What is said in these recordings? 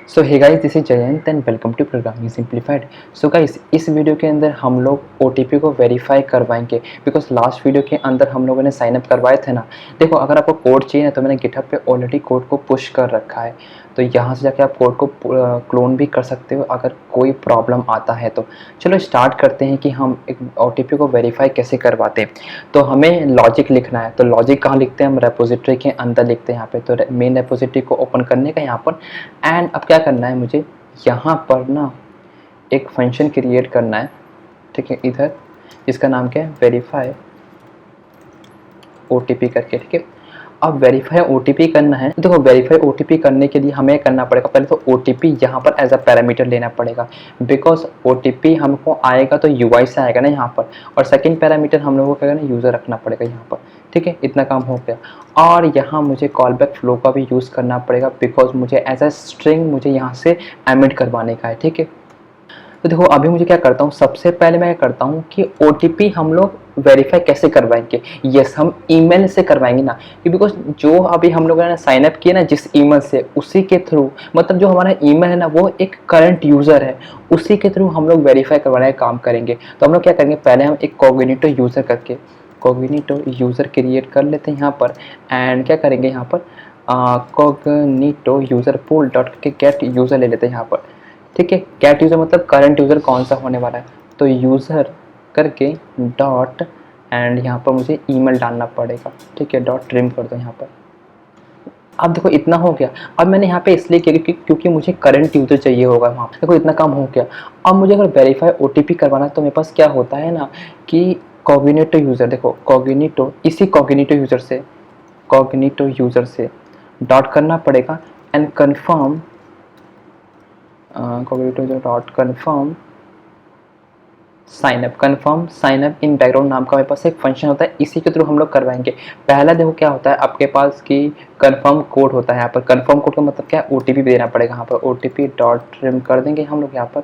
So hey guys, this is Jayant and welcome to programming simplified. So guys, इस video के अंदर हम लोग ओटीपी को वेरीफाई करवाएंगे बिकॉज लास्ट वीडियो के अंदर हम लोगों ने साइन अप करवाए थे ना। देखो, अगर आपको कोड चाहिए ना तो मैंने गिटहब पे ऑलरेडी कोड को पुश कर रखा है, तो यहाँ से जाके आप कोड को क्लोन भी कर सकते हो अगर कोई प्रॉब्लम आता है तो। चलो स्टार्ट करते हैं कि हम एक ओटीपी को वेरीफाई कैसे करवाते हैं। तो हमें लॉजिक लिखना है, तो लॉजिक कहाँ लिखते हैं हम? रेपोजिटरी के अंदर लिखते हैं यहाँ पे। तो मेन रेपोजिटरी को ओपन करने का यहाँ पर, एंड अब क्या करना है मुझे यहाँ पर ना एक फंक्शन क्रिएट करना है, ठीक है, इधर, जिसका नाम क्या है? वेरीफाई ओटीपी करके, ठीक है। अब वेरीफाई ओटीपी करना है। देखो, वेरीफाई ओटीपी करने के लिए हमें करना पड़ेगा, पहले तो ओटीपी यहाँ पर एज अ पैरामीटर लेना पड़ेगा बिकॉज ओटीपी हमको आएगा तो यूआई से आएगा ना यहाँ पर, और सेकंड पैरामीटर हम लोगों को क्या करना, यूज़र रखना पड़ेगा यहाँ पर, ठीक है। इतना काम हो गया। और यहाँ मुझे कॉल बैक फ्लो का भी यूज़ करना पड़ेगा बिकॉज मुझे एज अ स्ट्रिंग मुझे यहाँ से एमिट करवाने का है, ठीक है। तो देखो, अभी मुझे क्या करता हूँ, सबसे पहले मैं क्या करता हूँ कि ओटीपी हम लोग वेरीफाई कैसे करवाएंगे। यस, हम ईमेल से करवाएंगे ना, कि बिकॉज जो अभी हम लोगों ने साइन अप किया ना जिस ईमेल से, उसी के थ्रू, मतलब जो हमारा ईमेल है ना वो एक करंट यूज़र है, उसी के थ्रू हम लोग वेरीफाई करवाने का काम करेंगे। तो हम लोग क्या करेंगे, पहले हम एक कॉग्निटो यूज़र करके कॉग्निटो यूज़र क्रिएट कर लेते हैं यहाँ पर। एंड क्या करेंगे यहाँ पर, कॉग्निटो यूज़र पूल डॉट के गेट यूज़र ले लेते हैं यहाँ पर, ठीक है। गेट यूज़र मतलब करंट यूज़र कौन सा होने वाला है, तो यूज़र करके डॉट, एंड यहाँ पर मुझे ईमेल डालना पड़ेगा, ठीक है। डॉट ट्रिम कर दो यहाँ पर। अब देखो, इतना हो गया। अब मैंने यहाँ पे इसलिए किया क्योंकि मुझे करंट यूज़र चाहिए होगा वहाँ। देखो, इतना काम हो गया। अब मुझे अगर वेरीफाई ओटीपी करवाना है तो मेरे पास क्या होता है ना कि कॉग्निटो यूज़र, देखो कॉग्निटो, इसी कॉग्निटो यूज़र से डॉट करना पड़ेगा and confirm dot confirm sign up in background नाम का मेरे पास एक फंक्शन होता है, इसी के थ्रू हम लोग करवाएंगे। पहला देखो क्या होता है आपके पास कि कन्फर्म कोड होता है यहाँ पर। कन्फर्म कोड का मतलब क्या है, ओटीपी भी देना पड़ेगा यहाँ पर। ओटीपी डॉट ट्रिम कर देंगे हम लोग यहाँ पर,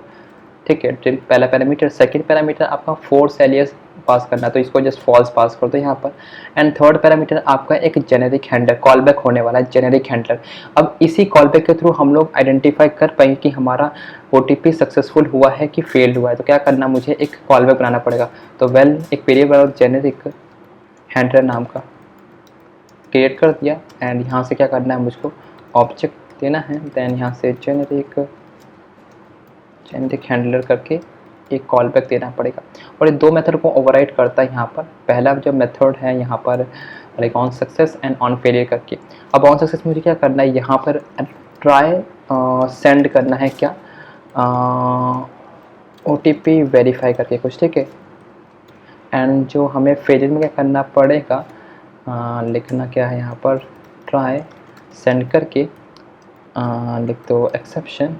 ठीक है। ट्रिम पहला पैरामीटर। सेकंड पैरामीटर आपका फोर्स एलियस पास करना है, तो इसको जस्ट फॉल्स पास कर दो यहाँ पर। एंड थर्ड पैरामीटर आपका एक जेनेरिक हैंडलर, कॉल बैक होने वाला है, जेनेरिक हैंडलर। अब इसी कॉल बैक के थ्रू हम लोग आइडेंटिफाई कर पाएंगे कि हमारा ओटीपी सक्सेसफुल हुआ है कि फेल्ड हुआ है। तो क्या करना, मुझे एक कॉल बैक बनाना पड़ेगा। तो एक वेरिएबल और जेनेरिक हैंडलर नाम का क्रिएट कर दिया, एंड यहाँ से क्या करना है, मुझको ऑब्जेक्ट देना है। देन यहाँ से जेनेरिक हैंडलर करके एक कॉल बैक देना पड़ेगा, और ये दो मेथड को ओवरराइड करता है यहाँ पर। पहला जो मेथड है यहाँ पर like on success and on failure करके। अब ऑन सक्सेस मुझे क्या करना है, यहाँ पर ट्राई सेंड करना है क्या, ओटीपी वेरीफाई करके कुछ, ठीक है। एंड जो हमें फेलियर में क्या करना पड़ेगा, लिखना क्या है यहाँ पर, ट्राई सेंड करके लिख दो एक्सेप्शन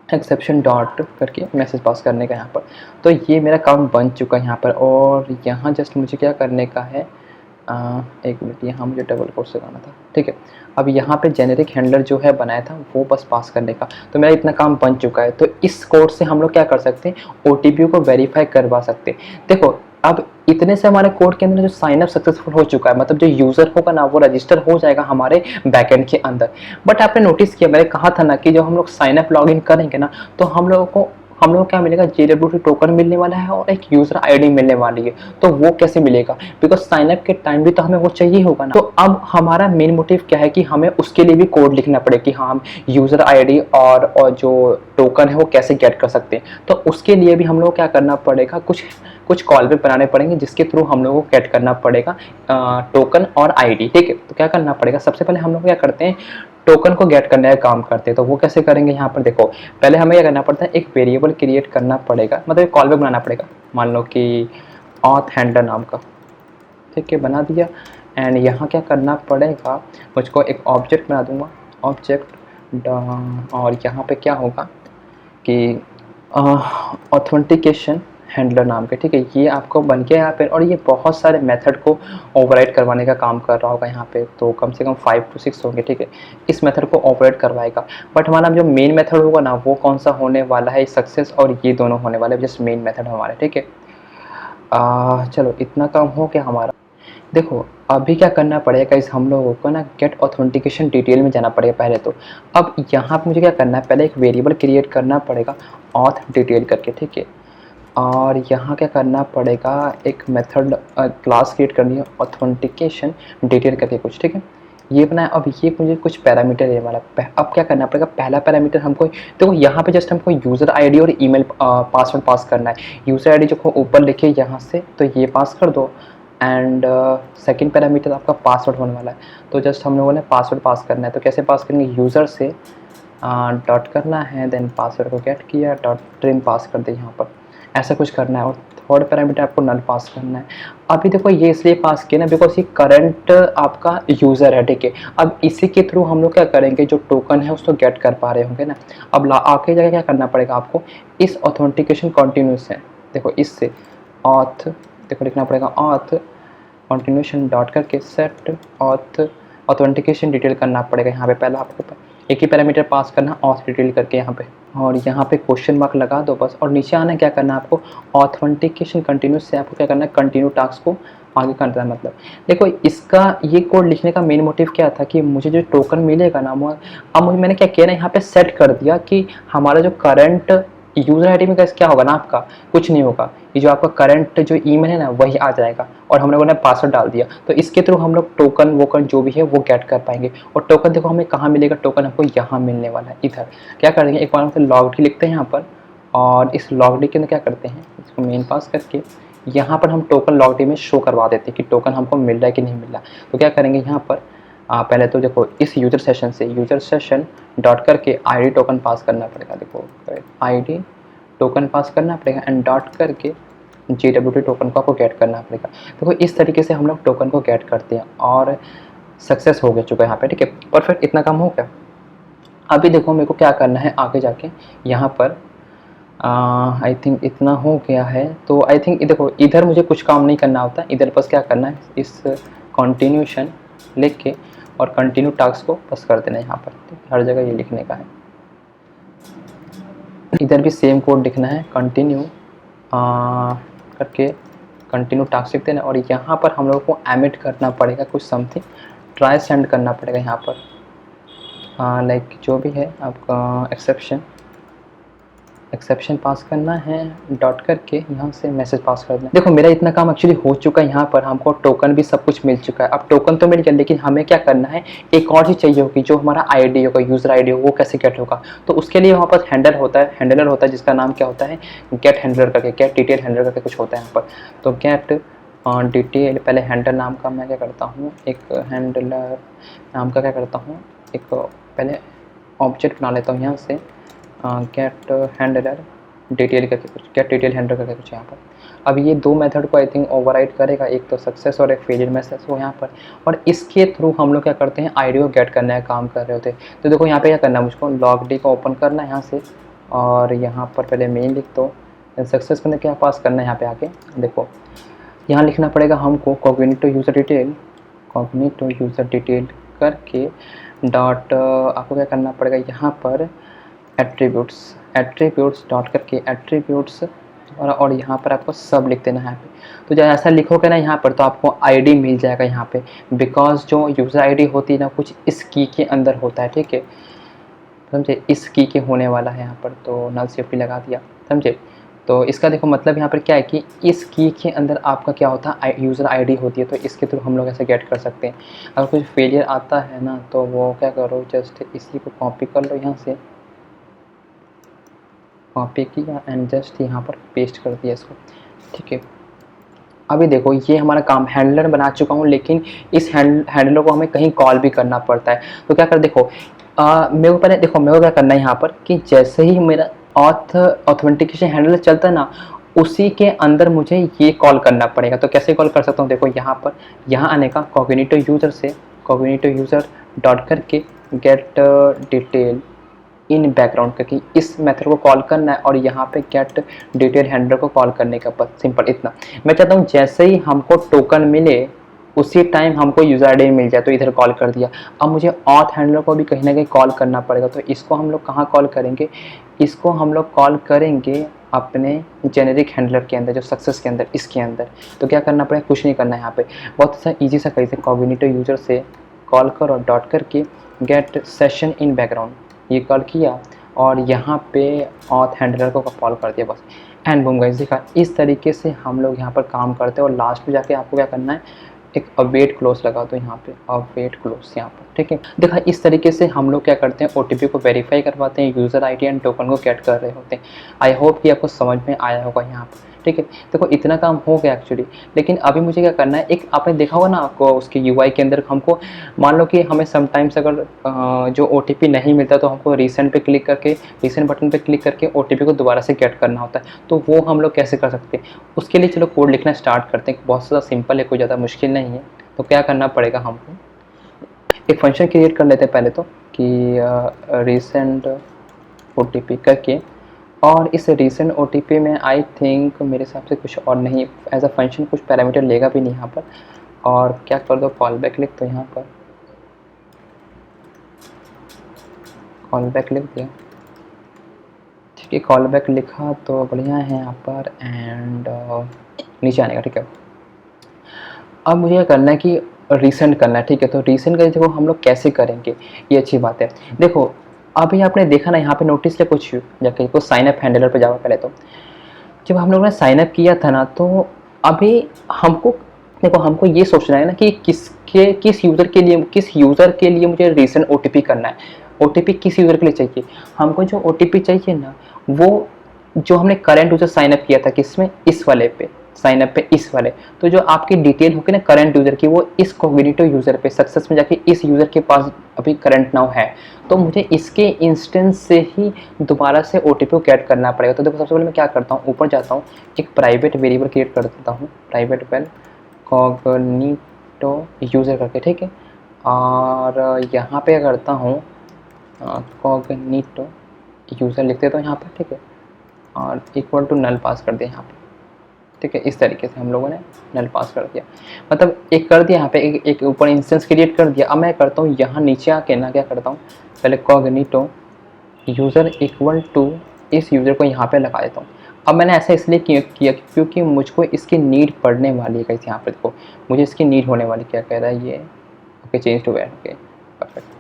एक्सेप्शन डॉट करके मैसेज पास करने का यहाँ पर। तो ये मेरा काम बन चुका है यहाँ पर। और यहाँ जस्ट मुझे क्या करने का है, एक मिनट, यहाँ मुझे डबल कोट से करना था, ठीक है। अब यहाँ पे जेनेरिक हैंडलर जो है बनाया था वो बस पास करने का, तो मेरा इतना काम बन चुका है। तो इस कोड से हम लोग क्या कर सकते हैं, ओटीपी को वेरीफाई करवा सकते हैं। देखो, अब इतने से हमारे कोड के अंदर जो साइन अप सक्सेसफुल हो चुका है, मतलब जो यूज़र होगा ना वो रजिस्टर हो जाएगा हमारे बैकएंड के अंदर। बट आपने नोटिस किया, मैंने कहा था ना कि जब हम लोग साइन अप लॉगिन करेंगे ना तो हम लोगों को क्या मिलेगा, JWT टोकन मिलने वाला है और एक यूज़र आईडी मिलने वाली है। तो वो कैसे मिलेगा, बिकॉज साइन अप के टाइम भी तो हमें वो चाहिए होगा ना। तो अब हमारा मेन मोटिव क्या है कि हमें उसके लिए भी कोड लिखना पड़ेगा कि हाँ, हम यूज़र आईडी और जो टोकन है वो कैसे गेट कर सकते हैं। तो उसके लिए भी हम लोग क्या करना पड़ेगा, कुछ कॉल बैक बनाने पड़ेंगे जिसके थ्रू हम लोगों को गेट करना पड़ेगा टोकन और आईडी, ठीक है। तो क्या करना पड़ेगा, सबसे पहले हम लोग क्या करते हैं, टोकन को गेट करने का काम करते हैं। तो वो कैसे करेंगे, यहाँ पर देखो, पहले हमें क्या करना पड़ता है, एक वेरिएबल क्रिएट करना पड़ेगा, मतलब एक कॉल बैक बनाना पड़ेगा। मान लो कि ऑथ हैंडलर नाम का, ठीक है, बना दिया। एंड यहाँ क्या करना पड़ेगा, मुझको एक ऑब्जेक्ट बना दूंगा, ऑब्जेक्ट, और यहाँ पे क्या होगा कि ऑथेंटिकेशन हैंडलर नाम के, ठीक है। ये आपको बन गया यहाँ पे, और ये बहुत सारे मेथड को ओवरराइड करवाने का काम कर रहा होगा यहाँ पे। तो कम से कम 5 to 6 होंगे, ठीक है, इस मेथड को ओवरराइड करवाएगा। बट हमारा जो मेन मेथड होगा ना वो कौन सा होने वाला है, सक्सेस और ये दोनों होने वाले जस्ट मेन मेथड हमारे, ठीक है। चलो, इतना काम हो गया हमारा। देखो अभी क्या करना पड़ेगा, इस हम लोगों को ना गेट ऑथेंटिकेशन डिटेल में जाना पड़ेगा पहले तो। अब यहाँ पे मुझे क्या करना है, पहले एक वेरिएबल क्रिएट करना पड़ेगा ऑथ डिटेल करके, ठीक है। और यहाँ क्या करना पड़ेगा, एक मेथड क्लास क्रिएट करनी है ऑथेंटिकेशन डिटेल करके कुछ, ठीक है। ये बनाया। अब ये मुझे कुछ पैरामीटर है वाला। अब क्या करना पड़ेगा, पहला पैरामीटर हमको देखो यहाँ पे जस्ट हमको यूज़र आईडी और ईमेल पासवर्ड पास करना है। यूज़र आईडी जो ऊपर लिखे यहाँ से तो ये पास कर दो, एंड सेकंड पैरामीटर आपका पासवर्ड होने वाला है। तो जस्ट हम लोगों ने पासवर्ड पास करना है। तो कैसे पास करेंगे, यूज़र से डॉट करना है, देन पासवर्ड को गेट किया, डॉट ट्रिम पास कर दे यहाँ पर, ऐसा कुछ करना है। और थर्ड पैरामीटर आपको नल पास करना है। अभी देखो ये इसलिए पास किया ना बिकॉज ये करंट आपका यूज़र है, ठीक है। अब इसी के थ्रू हम लोग क्या करेंगे, जो टोकन है उसको गेट कर पा रहे होंगे ना। अब आके जगह क्या करना पड़ेगा आपको, इस ऑथेंटिकेशन कॉन्टिन्यूस है, देखो इससे ऑथ, देखो लिखना पड़ेगा ऑथ कॉन्टिन्यूशन डॉट करके सेट ऑथ ऑथेंटिकेशन डिटेल करना पड़ेगा यहाँ पे। पहला आपको एक ही पैरामीटर पास करना ऑथ डिटेल करके यहाँ पे, और यहाँ पे क्वेश्चन मार्क लगा दो बस। और नीचे आना क्या करना है आपको, ऑथेंटिकेशन कंटिन्यूस से आपको क्या करना है, कंटिन्यू टास्क को आगे करना है। मतलब देखो इसका ये कोड लिखने का मेन मोटिव क्या था कि मुझे जो टोकन मिलेगा ना, अब मुझे मैंने क्या किया ना, यहाँ पे सेट कर दिया कि हमारा जो करंट यूज़र आईडी में क्या होगा ना, आपका कुछ नहीं होगा, ये जो आपका करंट जो ईमेल है ना वही आ जाएगा। और हम लोगों ने पासवर्ड डाल दिया, तो इसके थ्रू हम लोग टोकन वोकन जो भी है वो गेट कर पाएंगे। और टोकन देखो हमें कहाँ मिलेगा, टोकन हमको यहाँ मिलने वाला है। इधर क्या करेंगे, एक बार हम लॉग डी लिखते हैं यहाँ पर, और इस लॉग डी के अंदर क्या करते हैं, इसको मेन पास करके यहाँ पर हम टोकन लॉग डी में शो करवा देते हैं कि टोकन हमको मिल रहा है कि नहीं मिल रहा। तो क्या करेंगे यहाँ पर पहले तो देखो इस यूज़र सेशन से यूज़र सेशन डॉट करके आईडी टोकन पास करना पड़ेगा। देखो आईडी टोकन पास करना पड़ेगा एंड डॉट करके JWT टोकन को आपको गेट करना पड़ेगा। देखो इस तरीके से हम लोग टोकन को गेट करते हैं और सक्सेस हो गया चुका है यहाँ पे, ठीक है। परफेक्ट, इतना काम हो गया। अभी देखो मेरे को क्या करना है आगे जाके, यहाँ पर आई थिंक इतना हो गया है। तो आई थिंक देखो इधर मुझे कुछ काम नहीं करना होता, इधर बस क्या करना है, इस कॉन्टिन्यूशन लिख के और कंटिन्यू टास्क को बस कर देना है यहाँ पर, हर जगह ये लिखने का है। इधर भी सेम कोड लिखना है, कंटिन्यू करके कंटिन्यू टास्क लिख देना। और यहाँ पर हम लोग को एमिट करना पड़ेगा कुछ समथिंग, ट्राई सेंड करना पड़ेगा यहाँ पर, लाइक जो भी है आपका एक्सेप्शन पास करना है, डॉट करके यहाँ से मैसेज पास कर देना। देखो मेरा इतना काम एक्चुअली हो चुका है, यहाँ पर हमको टोकन भी सब कुछ मिल चुका है। अब टोकन तो मिल गया, लेकिन हमें क्या करना है, एक और चीज़ चाहिए होगी, जो हमारा आईडी होगा, यूज़र आईडी हो, वो कैसे गेट होगा। तो उसके लिए वहाँ पर हैंडलर होता है जिसका नाम क्या होता है, गेट हैंडलर करके, गेट डिटेल हैंडलर करके कुछ होता है यहाँ पर। तो गेट डिटेल, पहले हैंडलर नाम का मैं क्या करता हूँ, एक हैंडलर नाम का क्या करता हूँ, एक पहले ऑब्जेक्ट बना लेता हूँ यहाँ से, गेट हैंडलर डिटेल करके कुछ, गेट डिटेल हैंडलर करके कुछ यहाँ पर। अब ये दो मेथड को आई थिंक ओवरराइड करेगा, एक तो सक्सेस और एक फेलियर मैसेज हो यहाँ पर। और इसके थ्रू हम लोग क्या करते हैं, आईडी को गेट करने का काम कर रहे होते हैं। तो देखो यहाँ पे क्या करना है, मुझको लॉग डी को ओपन करना है यहाँ से, और यहाँ पर पहले मेल लिख दो, सक्सेस करने क्या पास करना है यहाँ पे आके। देखो यहाँ लिखना पड़ेगा हमको कॉग्निटिव यूज़र डिटेल करके डॉट, आपको क्या करना पड़ेगा यहाँ पर एट्रीब्यूट्स डॉट करके एट्रीब्यूट्स, और यहाँ पर आपको सब लिख देना है यहाँ पे। तो जब ऐसा लिखोगे ना यहाँ पर, तो आपको आईडी मिल जाएगा यहाँ पे, बिकॉज जो यूज़र आईडी होती है ना कुछ इस की के अंदर होता है, ठीक है, समझे, इस की के होने वाला है यहाँ पर। तो नल सेफ्टी लगा दिया, समझे। तो इसका देखो मतलब यहाँ पर क्या है कि इस की के अंदर आपका क्या होता है, यूज़र आईडी होती है। तो इसके थ्रू हम लोग ऐसे गेट कर सकते हैं। अगर कुछ फेलियर आता है ना, तो वो क्या करो, जस्ट इसी को कॉपी कर लो, यहाँ से कॉपी किया एंड जस्ट यहाँ पर पेस्ट कर दिया इसको, ठीक है। अभी देखो ये हमारा काम हैंडलर बना चुका हूँ, लेकिन इस हैंडलर को हमें कहीं कॉल भी करना पड़ता है। तो क्या कर, देखो मेरे को पहले देखो मेरे को क्या करना है यहाँ पर कि जैसे ही मेरा ऑथेंटिकेशन हैंडलर चलता है ना, उसी के अंदर मुझे ये कॉल करना पड़ेगा। तो कैसे कॉल कर सकता हूँ, देखो यहाँ पर, यहाँ आने का कॉग्निटिव यूज़र से कॉग्निटिव यूज़र डॉट करके गेट डिटेल इन बैकग्राउंड करके इस मेथड को कॉल करना है, और यहाँ पे गेट डिटेल हैंडलर को कॉल करने का, बस सिंपल इतना। मैं चाहता हूँ जैसे ही हमको टोकन मिले उसी टाइम हमको यूज़र आईडी मिल जाए, तो इधर कॉल कर दिया। अब मुझे ऑथ हैंडलर को भी कहीं ना कहीं कॉल करना पड़ेगा। तो इसको हम लोग कहाँ कॉल करेंगे, इसको हम लोग कॉल करेंगे अपने जेनेरिक हैंडलर के अंदर, जो सक्सेस के अंदर, इसके अंदर। तो क्या करना पड़ेगा, कुछ नहीं करना है यहाँ पे, बहुत सा ईजी सा कैसे कॉग्निटिव यूजर से कॉल करो और डॉट करके गेट सेशन इन बैकग्राउंड, ये कॉल किया और यहाँ पे ऑथ हैंडलर को कॉल कर दिया बस, एंड बूम गाइस। देखा, इस तरीके से हम लोग यहाँ पर काम करते हैं और लास्ट में जाके आपको क्या करना है, एक अवेट क्लोज लगा दो यहाँ पे, अवेट क्लोज यहाँ पर, ठीक है। देखा, इस तरीके से हम लोग क्या करते हैं, ओटीपी को वेरीफाई करवाते हैं, यूज़र आईडी एंड टोकन को गेट कर रहे होते हैं। आई होप कि आपको समझ में आया होगा यहाँ पर, ठीक है। देखो, इतना काम हो गया एक्चुअली, लेकिन अभी मुझे क्या करना है, एक आपने देखा होगा ना, आपको उसके यूआई के अंदर हमको, मान लो कि हमें समटाइम्स अगर जो ओटीपी नहीं मिलता तो हमको रीसेंट पे क्लिक करके, रीसेंट बटन पे क्लिक करके ओटीपी को दोबारा से गेट करना होता है। तो वो हम लोग कैसे कर सकते हैं, उसके लिए चलो कोड लिखना स्टार्ट करते हैं। बहुत ज़्यादा सिंपल है, कोई ज़्यादा मुश्किल नहीं है। तो क्या करना पड़ेगा, हमको एक फंक्शन क्रिएट कर लेते हैं पहले तो, कि रीसेंट ओटीपी करके, और इस रीसेंट ओटीपी में आई थिंक मेरे हिसाब से कुछ और नहीं, एज अ फंक्शन कुछ पैरामीटर लेगा भी नहीं यहाँ पर। और क्या कर दो, कॉल बैक लिख दो यहाँ पर, कॉल बैक लिख दिया, ठीक है। कॉल बैक लिखा तो बढ़िया है यहाँ पर, एंड नीचे आने का, ठीक है। अब मुझे क्या करना है कि रीसेंट करना है, ठीक है। तो रीसेंट का देखो हम लोग कैसे करेंगे, ये अच्छी बात है। देखो, अभी आपने देखा ना यहाँ पे नोटिस ले, कुछ जाके कुछ साइन अप हैंडलर पे जाओ पहले। तो जब हम लोगों ने साइन अप किया था ना, तो अभी हमको, देखो हमको ये सोचना है ना कि किस यूज़र के लिए मुझे रीसेंट ओटीपी करना है। ओटीपी किस यूज़र के लिए चाहिए, हमको जो ओटीपी चाहिए ना, वो जो हमने करंट यूज़र साइन अप किया था, किसमें, इस वाले पे साइन अप पे, इस वाले। तो जो आपकी डिटेल होगी ना करंट यूज़र की, वो इस कॉग्निटिव यूज़र पे सक्सेस में जाके इस यूज़र के पास अभी करंट नाउ है। तो मुझे इसके इंस्टेंस से ही दोबारा से ओटीपी को गेट करना पड़ेगा। तो देखो, सबसे पहले मैं क्या करता हूँ, ऊपर जाता हूँ, एक प्राइवेट वेरिएबल क्रिएट कर देता हूँ, प्राइवेट वेल कॉग्निटो यूज़र करके, ठीक है। और यहाँ पे क्या करता हूँ, कॉग्निटो यूज़र लिख देता हूँ यहाँ पर, ठीक है। और इक्वल टू नल पास कर दिया यहाँ पे, ठीक है। इस तरीके से हम लोगों ने नल पास कर दिया, मतलब एक कर दिया यहाँ पे, एक ऊपर इंस्टेंस क्रिएट कर दिया। अब मैं करता हूँ यहाँ नीचे आके ना, क्या करता हूँ, पहले कॉग्निटो यूज़र इक्वल टू इस यूज़र को यहाँ पे लगा देता हूँ। अब मैंने ऐसा इसलिए किया क्योंकि मुझको इसकी नीड पड़ने वाली है, कैसे यहाँ पर देखो, मुझे इसकी नीड होने वाली, क्या कह रहा है ये, okay, change to where, okay perfect.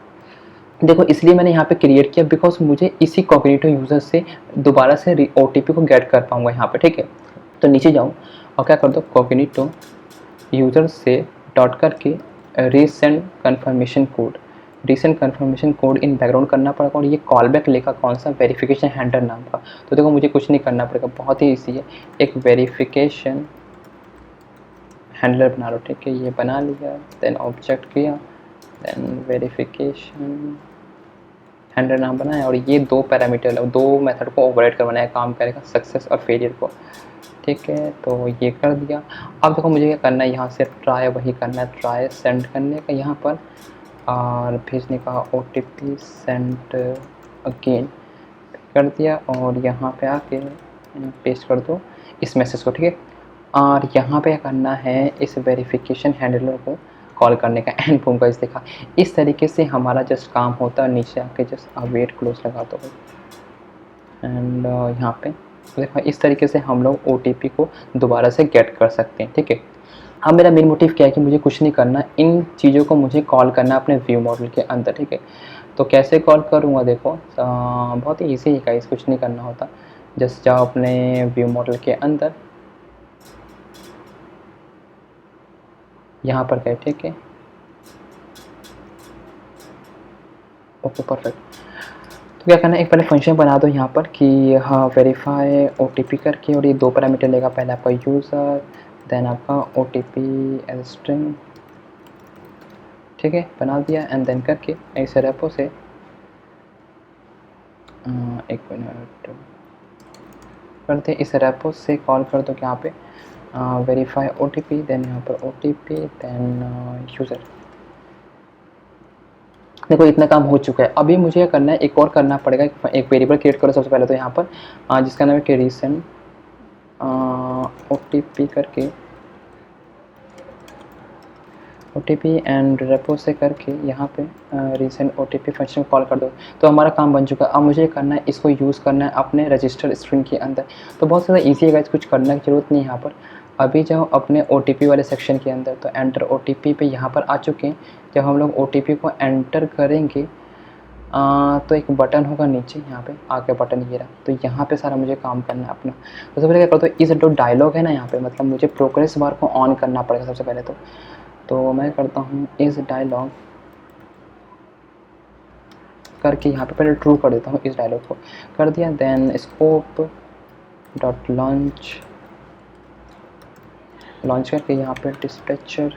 देखो, इसलिए मैंने यहाँ पे क्रिएट किया बिकॉज मुझे इसी कॉग्निटिव यूज़र से दोबारा से ओटीपी को गेट कर पाऊँगा यहाँ पे, ठीक है। तो नीचे जाऊँ और क्या कर दो, कॉग्निटो यूज़र से डॉट करके resend confirmation code, recent confirmation code in background करना पड़ेगा। और ये कॉल बैक लेगा कौन सा, वेरिफिकेशन हैंडलर नाम का। तो देखो, मुझे कुछ नहीं करना पड़ेगा, बहुत ही ईजी है, एक वेरिफिकेशन हैंडलर बना लो, ठीक है। ये बना लिया, देन ऑब्जेक्ट किया, देन वेरिफिकेशन हैंडलर नाम बनाया, और ये दो पैरामीटर, दो मेथड को ओवरराइड करवाना है, काम करेगा सक्सेस और फेलियर को, ठीक है। तो ये कर दिया। अब देखो, मुझे क्या करना है, यहाँ से ट्राई वही करना है, ट्राई सेंड करने का यहाँ पर, और भेजने का ओटीपी सेंड अगेन कर दिया, और यहाँ पे आके पेस्ट कर दो इस मैसेज को, ठीक है। और यहाँ पे करना है, इस वेरिफिकेशन हैंडलर को कॉल करने का, एंड बूम गाइस। देखा, इस तरीके से हमारा जस्ट काम होता है। नीचे आके जस्ट अवेट क्लोज लगा दो, एंड यहाँ पे देखो, इस तरीके से हम लोग ओटीपी को दोबारा से गेट कर सकते हैं, ठीक है। अब मेरा मेन मोटिव क्या है कि मुझे कुछ नहीं करना, इन चीज़ों को मुझे कॉल करना अपने व्यू मॉडल के अंदर, ठीक है। तो कैसे कॉल करूँगा, देखो बहुत ही ईजी है गाइस, कुछ नहीं करना होता। जस्ट जाओ अपने व्यू मॉडल के अंदर, यहाँ पर गए, ठीक है, ओके परफेक्ट। तो क्या करना है, एक पहले फंक्शन बना दो यहाँ पर कि हाँ वेरीफाई ओटीपी करके, और ये दो पैरामीटर लेगा, पहले आपका यूज़र, देन आपका ओटीपी एज स्ट्रिंग, ठीक है, बना दिया। एंड देन करके ऐसे रेपो से एक मिनट करते, इस रेपो से कॉल कर दो यहाँ पे वेरीफाई ओटीपी, देन यहाँ पर ओटीपी, देन यूज़र। देखो, इतना काम हो चुका है। अभी मुझे क्या करना है, एक और करना पड़ेगा, एक वेरिएबल क्रिएट करो सबसे पहले तो यहाँ पर, जिसका नाम है कि रीसेंट ओटीपी करके, OTP एंड रेपो से करके यहाँ पे रीसेंट OTP फंक्शन कॉल कर दो, तो हमारा काम बन चुका है। अब मुझे करना है, इसको यूज़ करना है अपने रजिस्टर स्ट्रिंग के अंदर। तो बहुत ज़्यादा ईजी है गाइस, कुछ करने की ज़रूरत नहीं है यहाँ पर। अभी जाओ अपने OTP वाले सेक्शन के अंदर, तो एंटर OTP पे यहाँ पर आ चुके हैं। जब हम लोग OTP को एंटर करेंगे तो एक बटन होगा नीचे, यहाँ पे आके बटन ये रहा, तो यहाँ पे सारा मुझे काम करना है अपना। तो सबसे पहले क्या करता हूँ, इस जो डायलॉग है ना यहाँ पे, मतलब मुझे प्रोग्रेस बार को ऑन करना पड़ेगा सबसे पहले। तो मैं करता हूँ इस डायलॉग करके यहाँ पे पहले ट्रू कर देता हूँ, इस डायलॉग को कर दिया। देन स्कोप डॉट लॉन्च करके यहाँ पे डिस्पैचर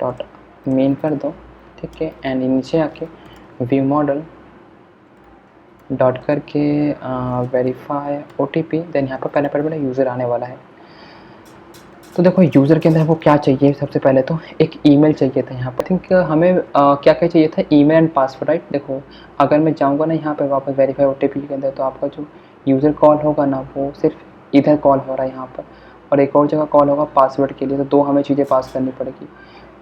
डॉट मेन कर दो, ठीक है। एंड नीचे आके व्यू मॉडल डॉट करके वेरीफाई OTP। देन यहाँ पर पहले यूज़र आने वाला है। तो देखो यूज़र के अंदर हमको क्या चाहिए, सबसे पहले तो एक ईमेल चाहिए था यहाँ पर। थिंक हमें क्या क्या चाहिए था, ईमेल एंड पासवर्ड, राइट। देखो अगर मैं जाऊँगा ना यहाँ पे वापस वेरीफाई OTP के अंदर, तो आपका जो यूज़र कॉल होगा ना, वो सिर्फ इधर कॉल हो रहा है यहाँ पर, और एक और जगह कॉल होगा पासवर्ड के लिए। तो दो हमें चीज़ें पास करनी पड़ेगी,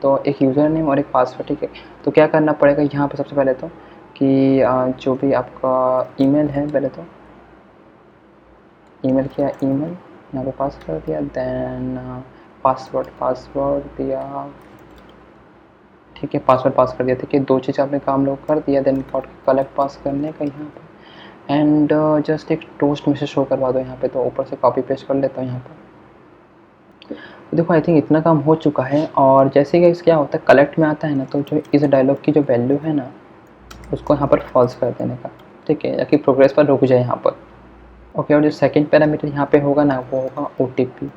तो एक यूज़र नेम और एक पासवर्ड, ठीक है। तो क्या करना पड़ेगा यहाँ पर सबसे पहले तो, कि जो भी आपका ईमेल है, पहले तो ईमेल किया, ईमेल यहाँ पे पास कर दिया। देन पासवर्ड दिया, ठीक है, पासवर्ड पास कर दिया, ठीक है। दो चीज़ आपने काम लोग कर दिया। देन कलेक्ट पास करने का यहाँ पे, एंड जस्ट एक टोस्ट मैसेज शो करवा दो यहाँ पे। तो ऊपर से कॉपी पेस्ट कर लेता हूँ यहाँ पर। तो देखो आई थिंक इतना काम हो चुका है। और जैसे कि क्या होता है, कलेक्ट में आता है ना, तो जो इस डायलॉग की जो वैल्यू है ना, उसको यहाँ पर फॉल्स कर देने का, ठीक है, ताकि प्रोग्रेस पर रुक जाए यहाँ पर। ओके, और जो सेकंड पैरामीटर यहाँ पे होगा ना, वो होगा OTP।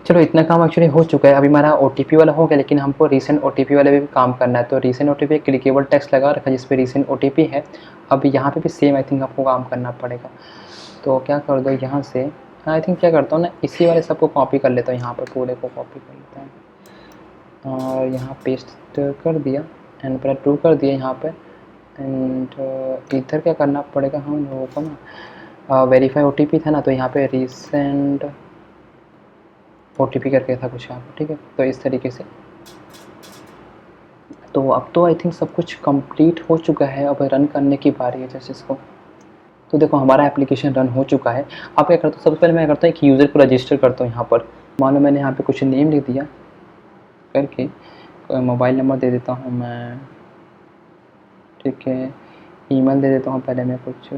चलो इतना काम एक्चुअली हो चुका है। अभी हमारा OTP वाला हो गया, लेकिन हमको रीसेंट OTP वाले भी काम करना है। तो रीसेंट OTP एक क्लिकेबल टेक्स्ट लगा रखा है जिस पे रीसेंट OTP है। अब यहाँ पे भी सेम आई थिंक आपको काम करना पड़ेगा। तो क्या कर दो यहाँ से, आई थिंक क्या करता हूँ ना, इसी वाले सबको कॉपी कर लेता हूँ, यहाँ पर पूरे को कॉपी कर लेता हूँ और यहाँ पेस्ट कर दिया एंड पहले ट्रू कर दिया यहाँ पर। एंड इधर क्या करना पड़ेगा हम लोगों को ना, वेरीफाई OTP था ना, तो यहाँ पे रीसेंट OTP करके था कुछ यहाँ पर, ठीक है। तो इस तरीके से, तो अब तो आई थिंक सब कुछ कंप्लीट हो चुका है। अब रन करने की बारी है जैसे इसको। तो देखो हमारा एप्लीकेशन रन हो चुका है। अब क्या करता हूँ, सबसे पहले मैं करता हूँ एक यूज़र को रजिस्टर करता हूँ यहाँ पर। मान लो मैंने यहाँ पे कुछ नेम लिख दिया करके, मोबाइल नंबर दे देता हूँ मैं, ठीक है। ईमेल दे देता हूँ पहले मैं कुछ,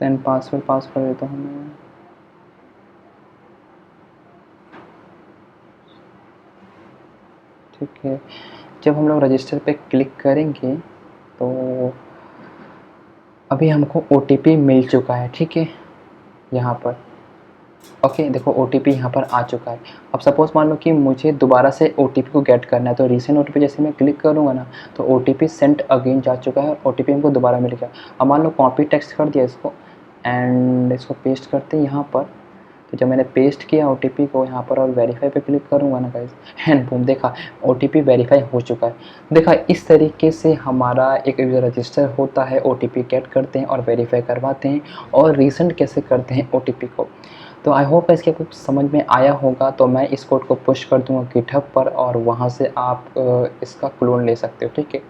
देन पासवर्ड पास कर देता हूँ मैं, ठीक है। जब हम लोग रजिस्टर पे क्लिक करेंगे तो अभी हमको OTP मिल चुका है, ठीक है, यहाँ पर। ओके देखो OTP यहाँ पर आ चुका है। अब सपोज़ मान लो कि मुझे दोबारा से OTP को गेट करना है, तो रीसेंट OTP जैसे मैं क्लिक करूँगा ना, तो OTP सेंट अगेन जा चुका है, OTP हमको दोबारा मिल गया। अब मान लो कॉपी टेक्स्ट कर दिया इसको एंड इसको पेस्ट करते हैं यहाँ पर। तो जब मैंने पेस्ट किया OTP को यहाँ पर और वेरीफाई पे क्लिक करूँगा ना गाइस, एंड बूम, देखा OTP वेरीफाई हो चुका है। देखा इस तरीके से हमारा एक यूज़र रजिस्टर होता है, OTP गेट करते हैं और वेरीफाई करवाते हैं, और रीसेंट कैसे करते हैं OTP को। तो आई होप इसके कुछ समझ में आया होगा। तो मैं इस कोड को पुश कर दूँगा गिटहब पर और वहाँ से आप इसका क्लोन ले सकते हो, ठीक है।